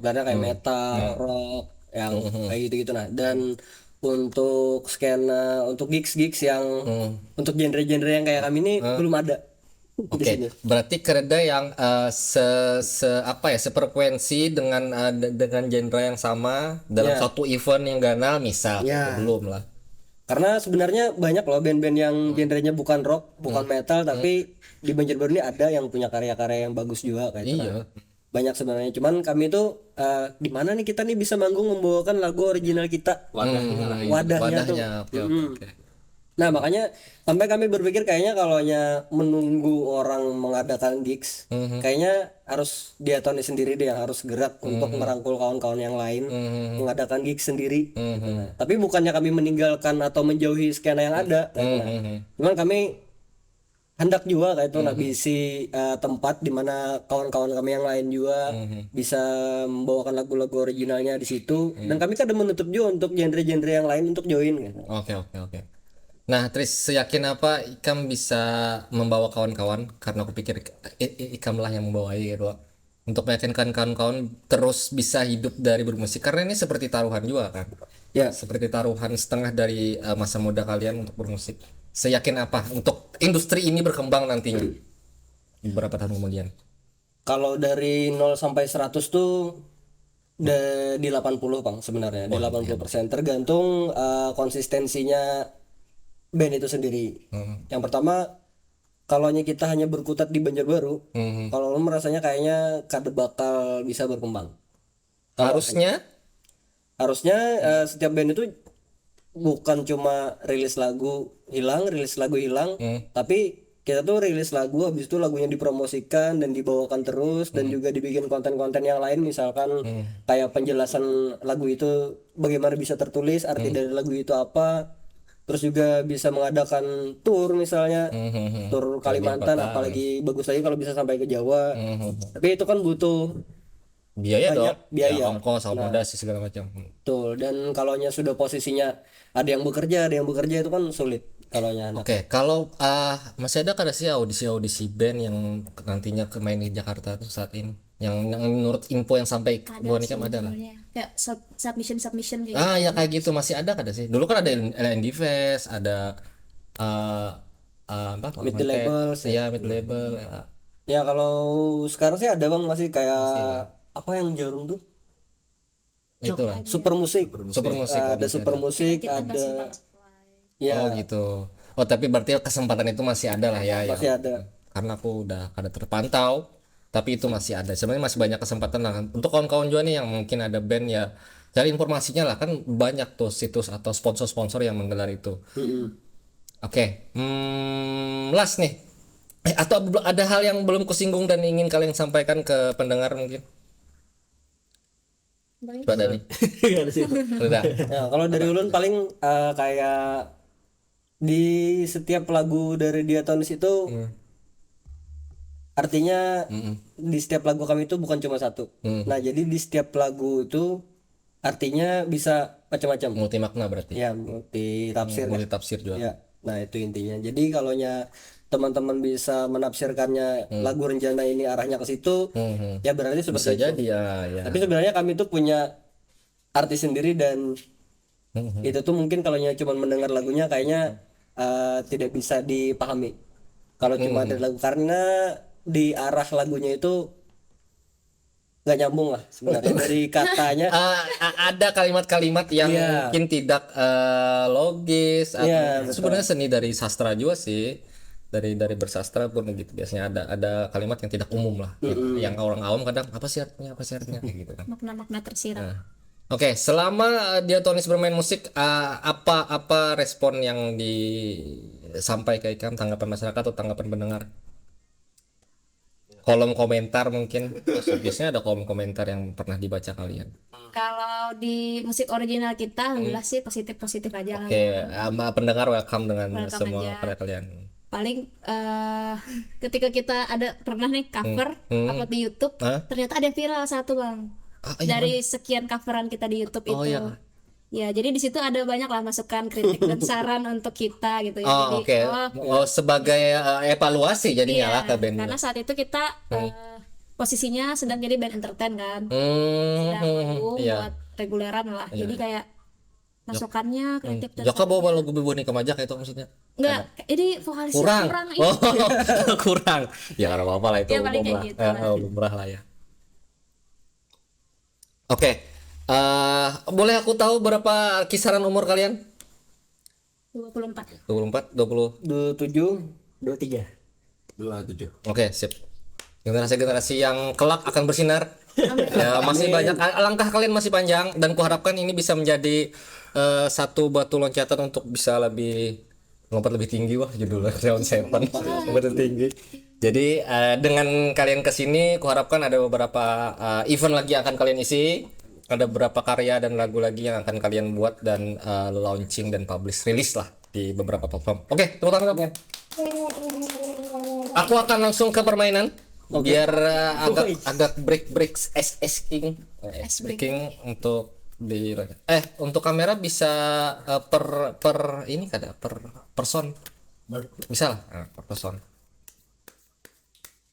Sebenarnya kayak metal, rock, yang kayak gitu-gitu nah. Dan untuk skena, untuk gigs-gigs yang untuk genre-genre yang kayak kami ini belum ada. Oke, berarti kereda yang sefrekuensi dengan genre yang sama dalam satu event yang ganal misal, belum lah. Karena sebenarnya banyak loh band-band yang genrenya bukan rock, bukan metal, tapi di Banjarbaru ini ada yang punya karya-karya yang bagus juga kayak itu. Iya. Banyak sebenarnya, cuman kami tuh di mana nih kita nih bisa manggung membawakan lagu original kita. Wadahnya tuh. Oke. Nah makanya sampai kami berpikir kayaknya kalau menunggu orang mengadakan gigs, kayaknya harus Diatoni sendiri deh yang harus gerak untuk merangkul kawan-kawan yang lain mengadakan gigs sendiri. Tapi bukannya kami meninggalkan atau menjauhi skena yang ada, cuman kami hendak juga kayak itu ngabisi tempat di mana kawan-kawan kami yang lain juga bisa membawakan lagu-lagu originalnya di situ, dan kami kadang menutup juga untuk genre-genre yang lain untuk join gitu. Oke. Nah, Tris, seyakin apa Ikam bisa membawa kawan-kawan? Karena aku pikir Ikam lah yang membawa gitu, untuk meyakinkan kawan-kawan terus bisa hidup dari bermusik. Karena ini seperti taruhan juga kan? Ya. Seperti taruhan setengah dari masa muda kalian untuk bermusik. Seyakin apa untuk industri ini berkembang nantinya beberapa tahun kemudian? Kalau dari 0 sampai 100 tuh di 80 bang sebenarnya, di 80%, tergantung konsistensinya band itu sendiri. Yang pertama, kalau kita hanya berkutat di Banjarbaru, kalau lu merasanya kayaknya kada bakal bisa berkembang. Harusnya setiap band itu bukan cuma rilis lagu hilang, tapi kita tuh rilis lagu, habis itu lagunya dipromosikan dan dibawakan terus, dan juga dibikin konten-konten yang lain, misalkan kayak penjelasan lagu itu bagaimana bisa tertulis, arti dari lagu itu apa. Terus juga bisa mengadakan tour misalnya, tour Kalimantan, apalagi bagus lagi kalau bisa sampai ke Jawa. Tapi itu kan butuh biaya banyak dong, biaya. ya, ongkos, akomodasi segala macam. Betul. Dan kalau sudah posisinya ada yang bekerja itu kan sulit kalau Oke, kalau masih ada kada sih audisi band yang nantinya main di Jakarta tuh saat ini? Yang menurut info yang sampai gua nih kan ada lah. Kayak submission gitu. Ya kayak gitu masih ada kada sih? Dulu kan ada Indie Fest, ada mid label sih. Iya, mid label. Ya kalau sekarang sih ada bang, masih kayak apa yang jarum tuh? Itulah. Super musik. Ada super musik, ada. Ya. Oh gitu. Oh tapi berarti kesempatan itu masih ada lah ya. Masih ada. Karena aku udah kada terpantau, tapi itu masih ada. Sebenarnya masih banyak kesempatan lah untuk kawan-kawan juga nih yang mungkin ada band ya. Cari informasinya lah, kan banyak tuh situs atau sponsor-sponsor yang menggelar itu. Oke. Last nih. Atau ada hal yang belum kusinggung dan ingin kalian sampaikan ke pendengar mungkin? Pada nih. Udah. Ya, kalau dari Ulun paling kayak di setiap lagu dari Diatonis itu artinya di setiap lagu kami itu bukan cuma satu. Nah, jadi di setiap lagu itu artinya bisa macam-macam. Multi makna berarti. Ya, multi tafsir. Multi tafsir juga. Ya. Nah, itu intinya. Jadi kalau teman-teman bisa menafsirkannya lagu Rencana ini arahnya ke situ, ya berarti seperti bisa jadi ya. Tapi sebenarnya kami tuh punya arti sendiri, dan itu tuh mungkin kalau cuma mendengar lagunya kayaknya tidak bisa dipahami kalau cuma ada lagu, karena di arah lagunya itu nggak nyambung lah sebenarnya dari katanya. Ada kalimat-kalimat yang mungkin tidak logis. Sebenarnya seni dari sastra juga sih, dari bersastra pun gitu biasanya ada kalimat yang tidak umum lah, yang orang awam kadang apa sih artinya kayak gitu kan. Makna-makna tersirat. Nah, oke, selama Diatonis bermain musik, apa respon yang disampaikan, tanggapan masyarakat atau tanggapan pendengar? Kolom komentar mungkin, biasanya ada kolom komentar yang pernah dibaca kalian. Kalau di musik original kita alhamdulillah sih positif aja lah. Oke, pendengar welcome dengan Welcome semua aja. karya kalian. Paling ketika kita ada pernah nih cover upload di YouTube, ternyata ada viral satu bang dari sekian coveran kita di YouTube itu. Iya. Ya, jadi di situ ada banyak lah masukan, kritik dan saran untuk kita gitu ya. Oh, Jadi sebagai evaluasi jadinya iya, lah ke band. karena saat itu kita posisinya sedang jadi band entertain kan, sedang manggung buat reguleran lah. Jadi kayak masukannya, kritik dan Jaka bawa lagu Boneka Majak itu maksudnya? enggak, ini vokalisnya Kurang. kurang. Oh, kurang. Ya karena apa-apa lah itu Ya, paling kayak gitu lah. lumrah lah ya. Oke. Boleh aku tahu berapa kisaran umur kalian? 24. 24, 20. 27 23. 27. Oke, sip. Generasi-generasi yang kelak akan bersinar. Ya, masih banyak, langkah kalian masih panjang dan kuharapkan ini bisa menjadi satu batu loncatan untuk bisa lompat lebih tinggi. Wah, judulnya Round 7 lompat tinggi. Jadi dengan kalian kesini kuharapkan ada beberapa event lagi yang akan kalian isi, ada beberapa karya dan lagu lagi yang akan kalian buat dan launching dan publish release lah di beberapa platform. Oke, tepuk tangan kalian. Aku akan langsung ke permainan. Biar agak break breaking untuk untuk kamera bisa per ini kada per person bisa lah, per person.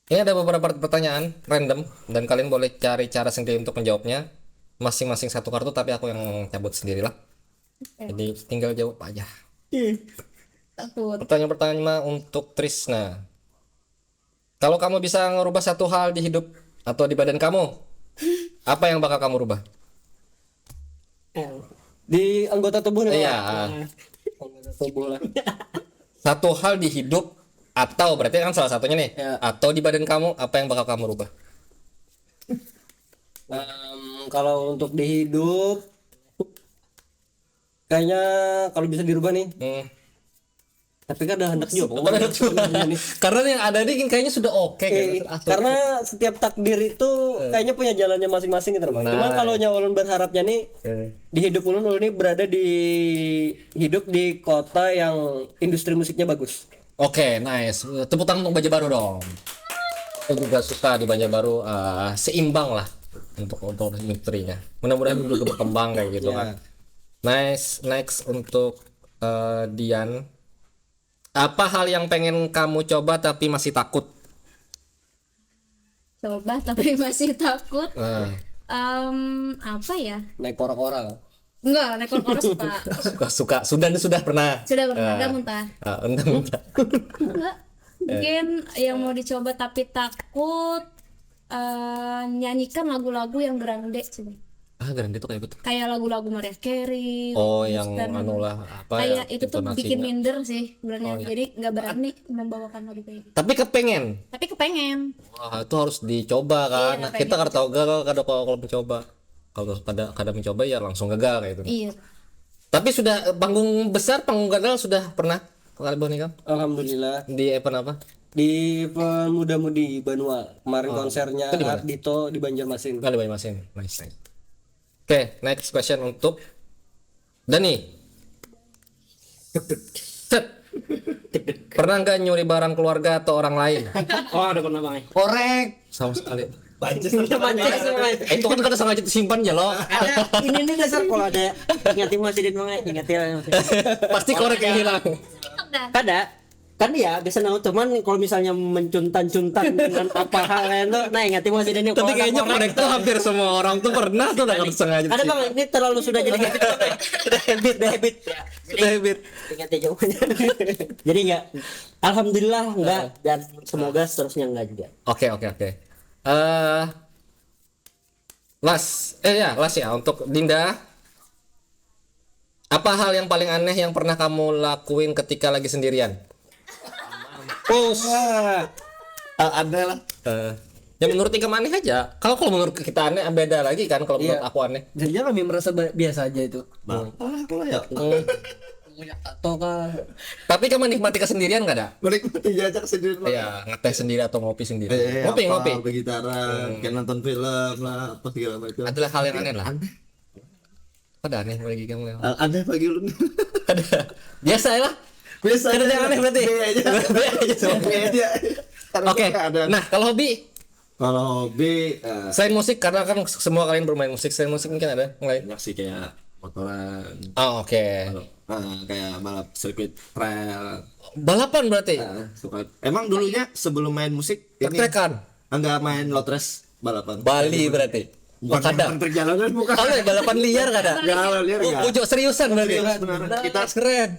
Ini ada beberapa pertanyaan random dan kalian boleh cari cara sendiri untuk menjawabnya, masing-masing satu kartu tapi aku yang cabut sendirilah. Jadi tinggal jawab aja. Takut. Pertanyaan pertama untuk Trisna. Kalau kamu bisa ngerubah satu hal di hidup atau di badan kamu, apa yang bakal kamu rubah? di anggota tubuh nih. Iya. Anggota tubuh lah. Satu hal di hidup atau berarti kan salah satunya nih. Ya. Atau di badan kamu, apa yang bakal kamu rubah? Kalau untuk di hidup kayaknya kalau bisa dirubah nih, tapi kan ada hendak juga. Karena yang ada ini kayaknya sudah oke kan? Karena setiap takdir itu kayaknya punya jalannya masing-masing gitu Bang. Cuma kalau ulun berharapnya nih di hidup ulun ini berada di hidup di kota yang industri musiknya bagus. Oke, nice. Tepuk tangan untuk Banjarbaru dong. Aku juga suka di Banjarbaru, seimbang lah untuk industrinya. Mudah-mudahan juga berkembang kayak gitu kan. Nice. Next untuk Dian. Apa hal yang pengen kamu coba tapi masih takut? Coba tapi masih takut. Apa ya? Naik kora-kora lah. Enggak, naik kora-kora suka. Sudah pernah. Sudah pernah, enggak muntah. Muntah. Enggak. Mungkin yang mau dicoba tapi takut nyanyikan lagu-lagu yang grande sih. Grande itu kayak gitu. Kayak lagu-lagu Mariah Carey. Oh, yang Kristen. anu lah apa Kayak ya, itu tuh bikin intonasinya. minder sih sebenarnya. Jadi nggak berani membawakan lagu kayak gitu. Tapi kepengen. Tapi kepengen. Wah, itu harus dicoba kan. Iya, Kita kada tahu gagal kalau mencoba. Kalau kada mencoba ya langsung gagal kayak gitu. Iya. Tapi sudah panggung besar, panggung gagal sudah pernah kali Bonika? Alhamdulillah Di event apa? di Pemuda-Mudi Banua kemarin konsernya Ardito di Banjarmasin. Kali Banjarmasin. Nice. Oke, next question untuk Dani. Set. Pernah nggak nyuri barang keluarga atau orang lain? Oh, ada pernah bang. Korek. Sama sekali. Itu kan kada sengaja disimpan ya lo. Ini nih dasar kalau ada ingatin masih di mana ingatin. Pasti korek yang hilang. Kada kan ya biasa nang cuman kalau misalnya mencuntan-cuntan dengan apa hal lain tuh nah ingatin masih di Tapi kayaknya korek tuh hampir semua orang tuh pernah tuh kada sengaja. ada bang ini terlalu sudah jadi habit sudah habit ya. Sudah habit. Ingatnya jawabannya. Jadi enggak, alhamdulillah enggak dan semoga seterusnya enggak juga. Oke. Last ya untuk Dinda. Apa hal yang paling aneh yang pernah kamu lakuin ketika lagi sendirian? Pus. Ada lah. Ya menurut Ika aneh aja. Kalau menurut kita aneh beda lagi kan kalau menurut aku aneh. Jadinya kami merasa biasa aja itu. Kalau ya Atau kah? Tapi kamu menikmati kesendirian gak ada? menikmati jajak sendiri lah. Iya, ngeteh sendiri atau ngopi sendiri. Ngopi. Bergitaran, kayak nonton film lah, apa segala macam. Adalah hal yang aneh lah. Ada aneh bagi kamu ya? Aneh bagi lu. Ada. Biasa lah. Biasa. Ada yang aneh berarti. B aja. B aja semua. B aja. Oke. Nah, kalau hobi Kalau hobi selain musik, karena kan semua kalian bermain musik, selain musik mungkin ada yang lain. banyak sih kayak motoran. Oh, oke. Kayak balap sirkuit trail. Balapan berarti. Suka. Emang dulunya sebelum main musik ini Trek-trekan. enggak main lot race balapan. Bali berarti. Wakada. Bukan perjalanan bukan. Kalau balapan liar gak ada? Enggak, liar enggak. Ujuk seriusan berarti. Serius, beneran. Kita Kita- keren.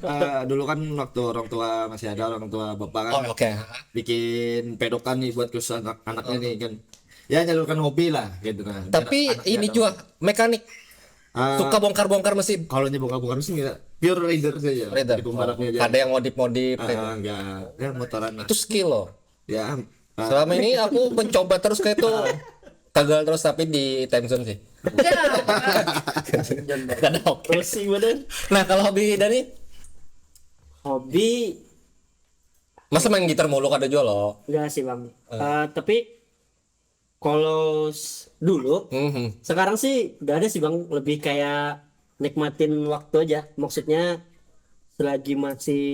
Dulu kan waktu orang tua masih ada orang tua bapak kan Oh, oke. bikin pedokan nih buat khusus anaknya nih kan. Ya nyalurkan hobi lah gitu kan. Tapi ini juga mekanik. Suka bongkar-bongkar mesin. Kalau bongkar sih enggak pure rider saja. Rider. Di pembalapnya aja. Ada yang modif-modif. Enggak. Ya motoran lah. Itu skill loh. Ya. Selama ini aku mencoba terus kayak itu gagal terus tapi di time zone sih. Gak ada oke. Terus sih bener. Nah kalau hobi dari Hobi masa main gitar mulu kada jual loh. enggak sih bang. Tapi kalau dulu, sekarang sih gak ada sih bang. Lebih kayak nikmatin waktu aja. Maksudnya selagi masih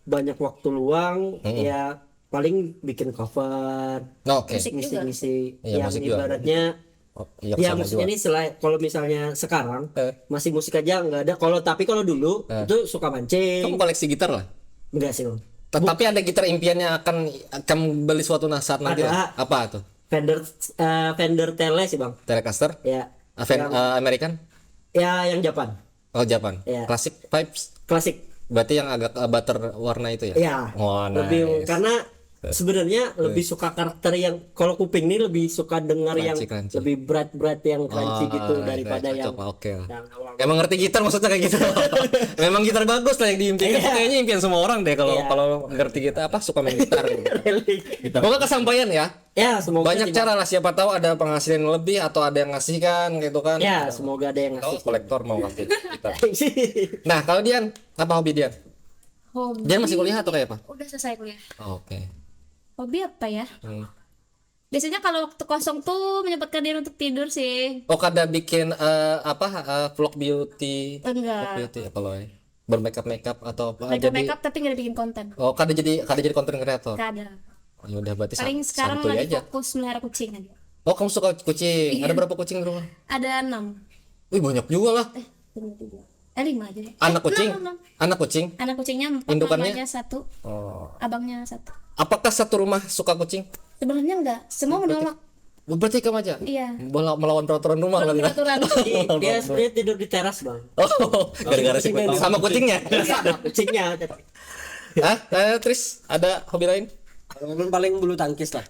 banyak waktu luang, ya paling bikin cover, Nah, oke. ngisi-ngisi Iya, yang musik juga. ibaratnya. Oh, iya, Ya sama maksudnya juga. ini selain kalau misalnya sekarang masih musik aja nggak ada. Tapi kalau dulu itu suka Kamu mancing. koleksi gitar lah. Enggak sih bang. Tapi ada gitar impiannya akan beli suatu saat nanti Ada. lah. Apa tuh? Fender Tele sih bang. Telecaster? Ya. American? Ya yang Japan. Oh Japan. Iya. Classic Pipes. Klasik. Berarti yang agak butter warna itu ya? Ya. Oh, Lebih nice. karena sebenarnya lebih suka karakter yang kalau kuping ini lebih suka dengar yang Crunchy. lebih berat yang crunchy gitu daripada yang Oke. yang awal. Emang ngerti gitar maksudnya kayak gitu. Memang gitar bagus lah yang diimpikan. Iya. Kayaknya impian semua orang deh kalau Iya. kalau ngerti gitar apa suka main gitar. Pokoknya kesampaian ya. Ya semoga Banyak sih, Bang. cara lah, siapa tahu ada penghasilan lebih atau ada yang ngasih kan gitu kan. Ya semoga ada yang Kalau ngasih. kolektor mau ngasih gitar. Nah, kalau Dian, apa hobi Dian? Hobi. Dian masih kuliah atau kayak apa? Udah selesai kuliah. Oh, oke. Hobi apa ya? Hmm. Biasanya kalau waktu kosong tuh menyempatkan diri untuk tidur sih. Oh, kada bikin vlog beauty. Vlog Enggak. beauty apa loh? Bermakeup atau apa? Makeup tapi nggak bikin konten. Oh, kada jadi konten kreator. Gak ada. Oh, ya udah berarti Paling sekarang santuy lagi aja. fokus melihara kucing aja. Oh, kamu suka kucing? Ada berapa kucing di rumah? Ada 6. Wih, banyak juga lah. 5 aja deh. Anak kucing? enam. Anak kucing? Anak kucingnya 4, Indukannya? mamanya 1, Oh. abangnya 1. Apakah satu rumah suka kucing? Sebenarnya enggak, semua menolak. Oh, berarti kamu aja? Iya. Melawan peraturan rumah kan? Peraturan. Dia sebenarnya tidur di teras bang. Oh, gara-gara si kucing. Sama kucingnya. Sama kucingnya. Hah? Tris, ada hobi lain? Kalau paling bulu tangkis lah.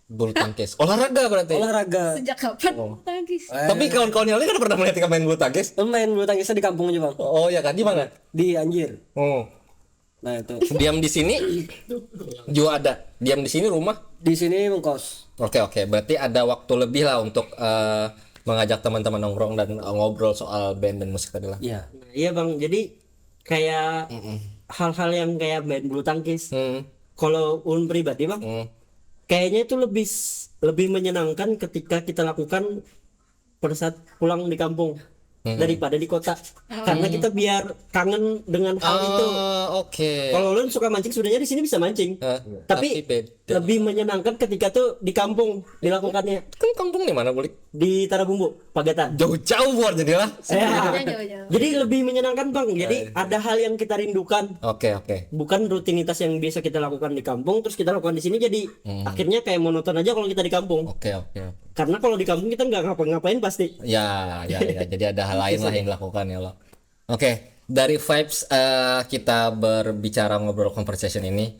Bulu tangkis. Olahraga berarti. Olahraga. Sejak kapan? Tangkis. Tapi kawan-kawan yang lain kan pernah melihat kamu main bulu tangkis? Main bulu tangkisnya di kampung aja bang. Oh ya kan, di mana? Di Anjir. Oh. Nah itu. Diam di sini juga ada. Diam di sini rumah. Di sini mengkos. Oke. Berarti ada waktu lebih lah untuk mengajak teman-teman nongkrong dan ngobrol soal band dan musik tadi lah. Iya. Nah, iya bang, jadi kayak hal-hal yang kayak main bulu tangkis. Kalau ulun pribadi bang, kayaknya itu lebih menyenangkan ketika kita lakukan pada saat pulang di kampung daripada di kota. Karena kita biar kangen dengan hal itu. Oke. Kalau ulun suka mancing, sebenarnya di sini bisa mancing. Tapi beda. lebih menyenangkan ketika tuh di kampung dilakukannya. Kan kampung di mana, Bulik? Di Tarabumbu, Pagatan. Jauh-jauh buat jadilah. Ya. Jauh-jauh. Jadi lebih menyenangkan bang. Jadi ada hal yang kita rindukan, Oke. bukan rutinitas yang biasa kita lakukan di kampung terus kita lakukan di sini. Jadi akhirnya kayak monoton aja kalau kita di kampung. Oke. Karena kalau di kampung kita nggak ngapa-ngapain pasti. Ya. Jadi ada hal lain lah yang dilakukan ya lo. Oke. Dari vibes kita berbicara ngobrol conversation ini,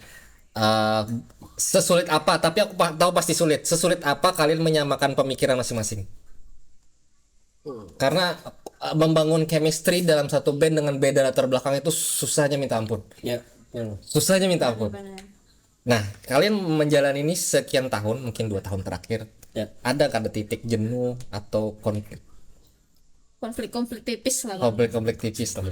sesulit apa? Tapi aku tahu pasti sulit. Sesulit apa kalian menyamakan pemikiran masing-masing? Karena membangun chemistry dalam satu band dengan beda latar belakang itu susahnya minta ampun. Ya. Susahnya minta ampun. Benar. Nah, kalian menjalani ini sekian tahun, mungkin 2 tahun terakhir. Ya. Ada titik jenuh atau konflik-konflik tipis lah. konflik tipis lah.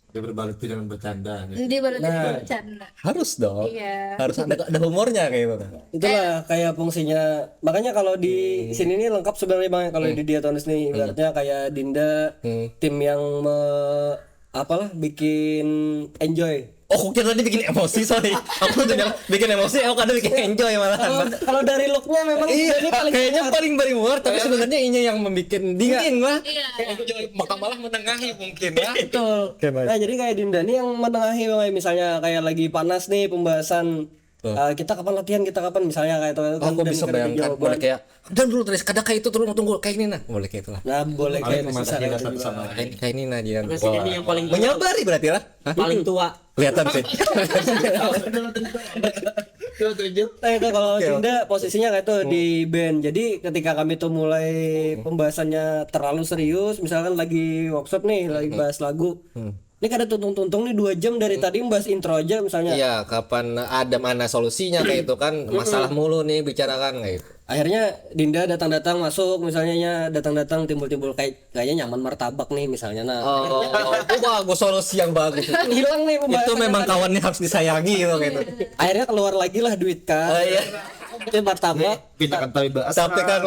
Dia berbalik dengan bercanda gitu. Dia baru bercanda. Harus dong. Iya. Harus ada humornya kayak gitu. Itulah kayak fungsinya. Makanya kalau di sini nih lengkap sebenarnya Bang. Kalau di Diatonis nih ibaratnya kayak Dinda, tim yang bikin enjoy. Oh, kira tadi bikin emosi, sorry. Aku tuh bikin emosi, aku kadang bikin enjoy malahan. Kalau dari looknya memang Iya, ini paling kayaknya paling humor, tapi sebenarnya ini yang membuat dingin lah. Iya. Malah menengahi mungkin ya. betul. Nah, jadi kayak Dinda nih yang menengahi Bang. Misalnya kayak lagi panas nih pembahasan kita kapan latihan, kita kapan misalnya kayak itu Aku bisa bayangkan boleh kayak dan dulu terus kadang kayak itu terus tunggu kayak ini nah boleh kayak itulah Nah, boleh kayak bisa Kita kayak satu sama lain. kayak ini nah dia Terus ini yang paling menyabari berarti lah. Hah? paling tua. Kelihatan sih. Nah, itu kalau Dinda posisinya kayak tuh di band. Jadi ketika kami tuh mulai pembahasannya terlalu serius, misalkan lagi workshop nih, lagi bahas lagu. Ini kada tuntung-tuntung nih 2 jam dari tadi bahas intro aja misalnya. Iya, kapan ada mana solusinya kayak itu kan masalah mulu nih bicarakan kayak gitu. Akhirnya Dinda datang-datang masuk misalnya datang-datang timbul-timbul kayaknya nyaman martabak nih misalnya. Nah, Oh, bagus solusi yang bagus. hilang nih Itu pembahasan. memang kawannya harus disayangi gitu kayak itu. Akhirnya keluar lagi lah duit kan. Oh iya. Itu martabak. Kita kan tahu bahas. Tapi kan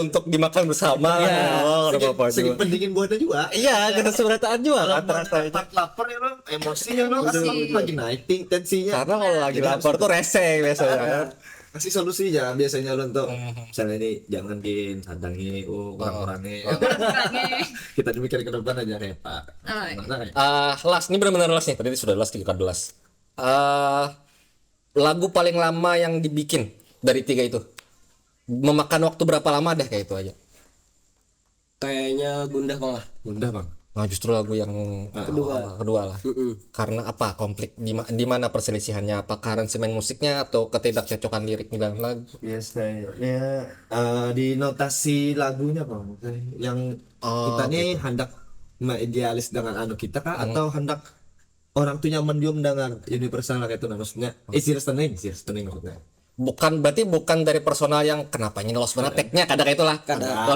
untuk dimakan bersama. Oh, udah apa Segi juga. pentingin buatnya juga. Iya, kita seberataan juga kan rasanya. Part lapar ya lo, emosinya lo lagi naik tensinya. Karena kalau lagi lapar tuh rese biasanya. Kasih solusi ya biasanya lo untuk misalnya ini jangan sadangin kurang-kurangnya. Kita dimikir ke depan aja kayak Pak. Mana ya? Last ini benar-benar last nih. Tadi sudah last 13. Lagu paling lama yang dibikin dari 3 itu. Memakan waktu berapa lama deh kayak itu aja. Kayaknya gundah banget. Bunda bang. Nah, justru lagu yang kedua lah. Karena apa? Konflik di mana perselisihannya? Apakah aransemen musiknya atau ketidakcocokan lirik dalam lagu? Biasanya di notasi lagunya bang. Yang kita nih hendak idealis dengan kita kah atau hendak orang tuh nyaman dia mendengar universal kayak itu nah, maksudnya serious listening maksudnya. Berarti bukan dari personal yang kenapa ini lost banget tag-nya kadang itulah. Kadang.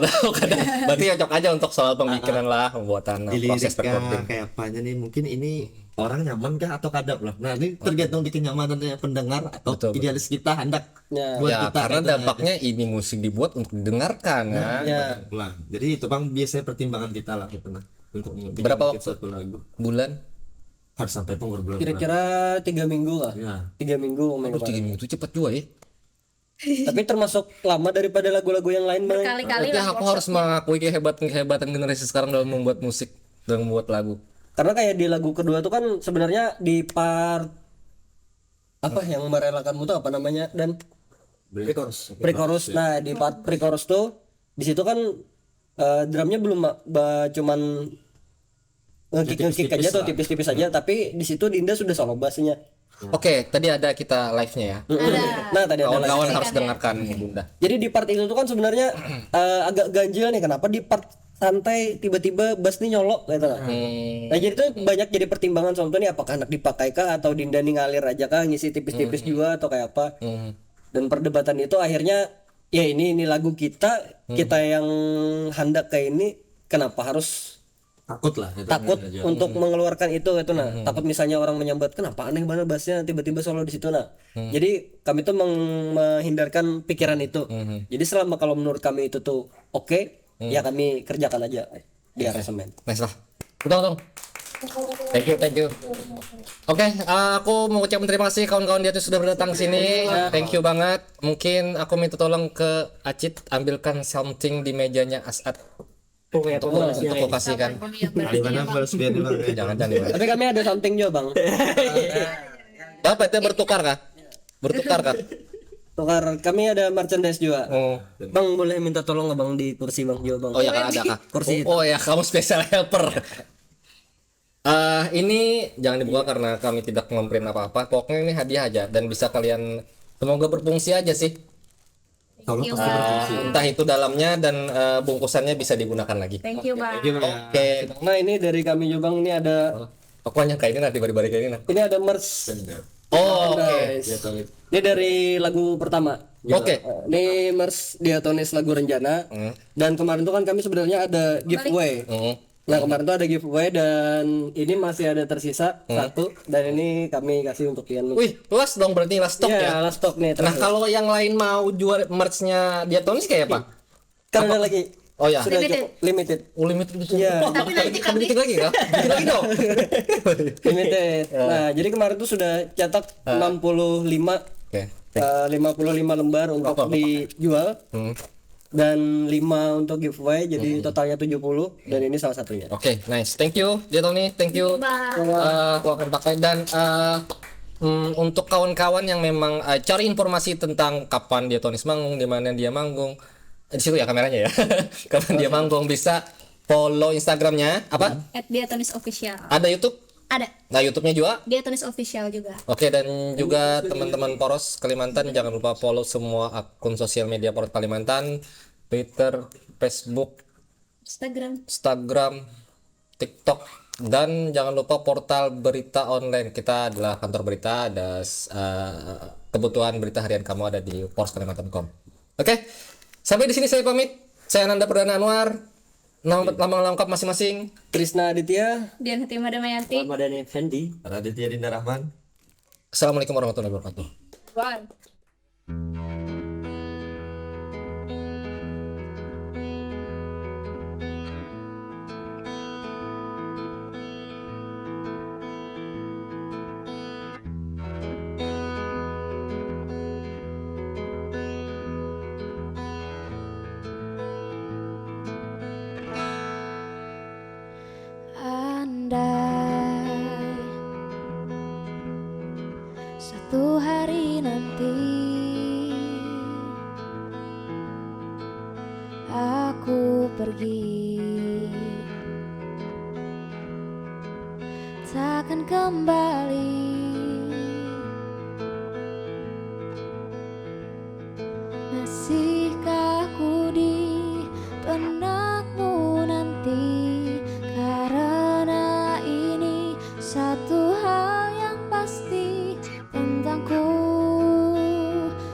Berarti cocok aja untuk soal pemikiran lah, pembuatan Di proses liriknya recording. kayak apanya nih mungkin ini orang nyaman kah atau kadap lah. Nah ini tergantung di kenyamanannya pendengar atau Betul. idealis kita hendak Ya. buat Ya, kita karena gitu. dampaknya ini musik dibuat untuk didengarkan kan. Ya. Lah, jadi itu bang biasanya pertimbangan kita lah gitu nah untuk bikin Berapa waktu? satu lagu Bulan? harus sampai bulan. Kira-kira 3 minggu lah. Ya. 3 minggu main Aduh, 3 minggu itu cepet juga ya. Tapi termasuk lama daripada lagu-lagu yang lain bang. Kali-kali Berarti lah. aku harus mengakui kehebatan generasi sekarang dalam membuat musik, dalam membuat lagu. Karena kayak di lagu kedua tuh kan sebenarnya di part yang merelakanmu tuh apa namanya dan pre-chorus. Nah di part pre-chorus tuh di situ kan drumnya belum cuman ngekick aja tuh tipis-tipis aja, tapi di situ Dinda sudah solo bassnya. Oke, tadi ada kita live-nya ya. Nah tadi ada Kawan-kawan harus dengarkan Bunda. Jadi di part itu tuh kan sebenarnya agak ganjil nih, kenapa di part santai tiba-tiba bass nih nyolok gitu lah. Nah jadi tuh banyak jadi pertimbangan soal nih apakah anak dipakai kah atau Dinda nih ngalir aja kah ngisi tipis-tipis juga atau kayak apa. Dan perdebatan itu akhirnya ya ini lagu kita yang hendak kayak ini kenapa harus Takut lah gitu. takut untuk mengeluarkan itu gitu nah. Takut misalnya orang menyambat kenapa aneh banget bassnya tiba-tiba solo di situ nah. Jadi kami tuh menghindarkan pikiran itu. Jadi selama kalau menurut kami itu tuh oke, ya kami kerjakan aja di aransemen. Nice lah. Betul. Thank you. Oke, aku mau ucapkan terima kasih kawan-kawan di atas sudah datang sini. Thank you banget. Mungkin aku minta tolong ke Acit ambilkan something di mejanya Asad. Untuk aku kasihkan. Gimana harus biar dipakai? Jangan. Tapi kami ada something juga bang. Bapak itu bertukar kah? Tukar kami ada merchandise juga. Oh. Bang boleh minta tolong nggak bang di kursi bang juga bang. Oh ya ada kah? Kursi. Oh ya kamu special helper. Ini jangan dibuka karena kami tidak nge-print apa-apa. Pokoknya ini hadiah aja dan bisa kalian semoga berfungsi aja sih. Tolong pasti berfungsi. Entah itu dalamnya dan bungkusannya bisa digunakan lagi. Thank you bang. Oke. Nah ini dari kami juga bang ini ada Pokoknya kayak ini nanti bari-bari kayak ini nah. merch Oh, oke. Nice. Ini dari lagu pertama. Oke. Ini Mers Diatonis lagu Renjana. Dan kemarin tuh kan kami sebenarnya ada giveaway. Nah kemarin tuh ada giveaway dan ini masih ada tersisa satu dan ini kami kasih untuk Ian. Wih, luas dong berarti last stock ya. Iya, last stock nih. Nah, kalau yang lain mau jual merch-nya Diatonis kayak apa? Kan ada lagi. Oh ya. Sudah Limited. cukup limited. Limited itu. Iya. Tapi nanti Kan bikin lagi ya? Bikin lagi dong. Limited. Nah, jadi kemarin tuh sudah cetak 65 Oke. 55 lembar untuk dijual. Dan 5 untuk giveaway jadi totalnya 70 dan ini salah satunya. Oke, nice. Thank you, Diatoni. Thank you. Aku akan pakai dan untuk kawan-kawan yang memang cari informasi tentang kapan Diatonis manggung, di mana dia manggung, di situ ya kameranya ya. Kapan dia manggung bisa follow Instagramnya apa? @diatonisofficial. Ada YouTube? Ada. Nah, YouTube-nya juga. Diatonis official juga. Oke, dan juga teman-teman Poros Kalimantan jangan lupa follow semua akun sosial media Poros Kalimantan, Twitter, Facebook, Instagram, TikTok, dan jangan lupa portal berita online. Kita adalah kantor berita, ada kebutuhan berita harian kamu ada di poroskalimantan.com. Oke. Sampai di sini saya pamit. Saya Ananda Perdana Anwar. Nama lengkap masing-masing. Krisna Aditya. Dian Hatimah Damayanti. Ramadhani Fendi. Raditya Dinda Rahman. Assalamualaikum warahmatullahi wabarakatuh. Bye. Andai satu hari nanti aku pergi, takkan kembali. Masihkah ku di benakmu nanti? Karena ini satu hal yang pasti tentangku,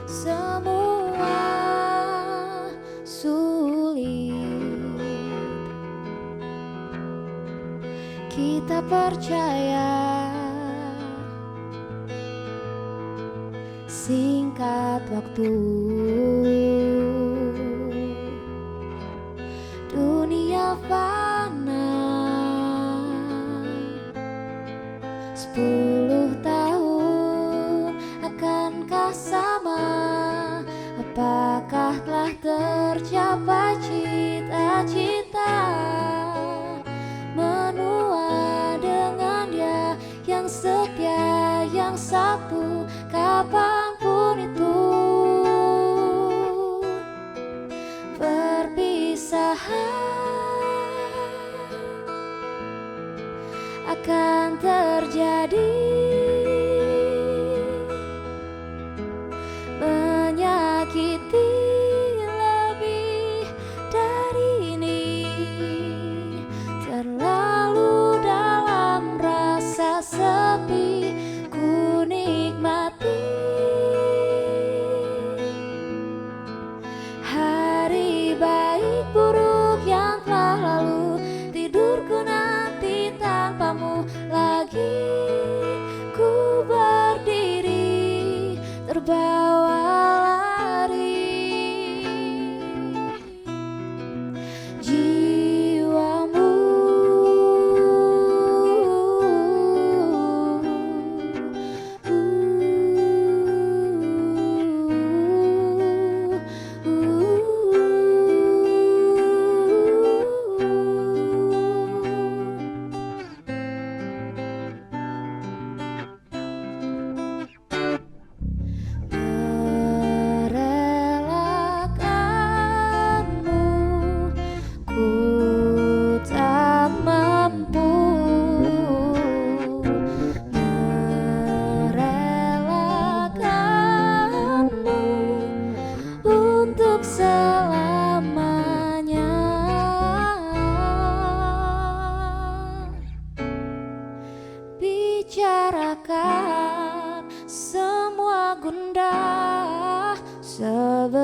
semua sulit kita percaya. Singkat waktu, dunia fana. 10 tahun akankah sama? Apakah telah tercapai cita-cita? Menua dengan dia yang setia, yang satu kapanpun itu. Perpisahan akan terjadi, menyakiti lebih dari ini. Terlalu dalam rasa sepi, ku nikmati hari baik buruk yang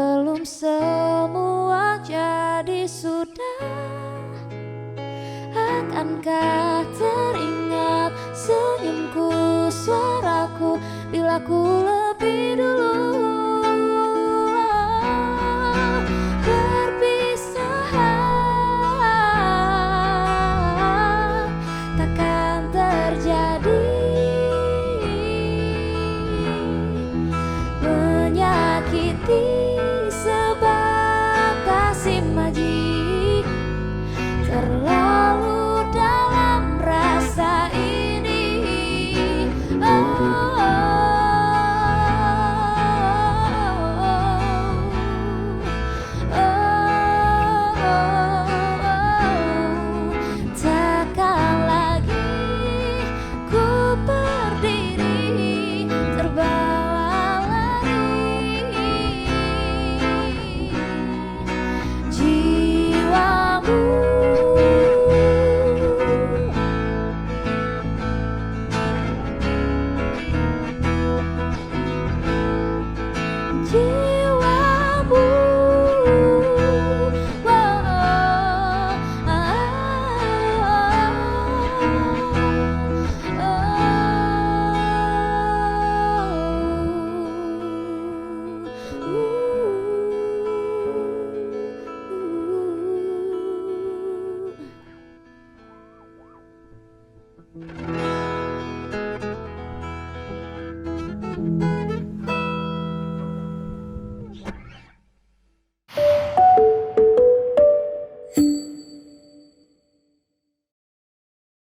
Belum semua jadi sudah. Akankah teringat senyumku, suaraku bila ku lebih dulu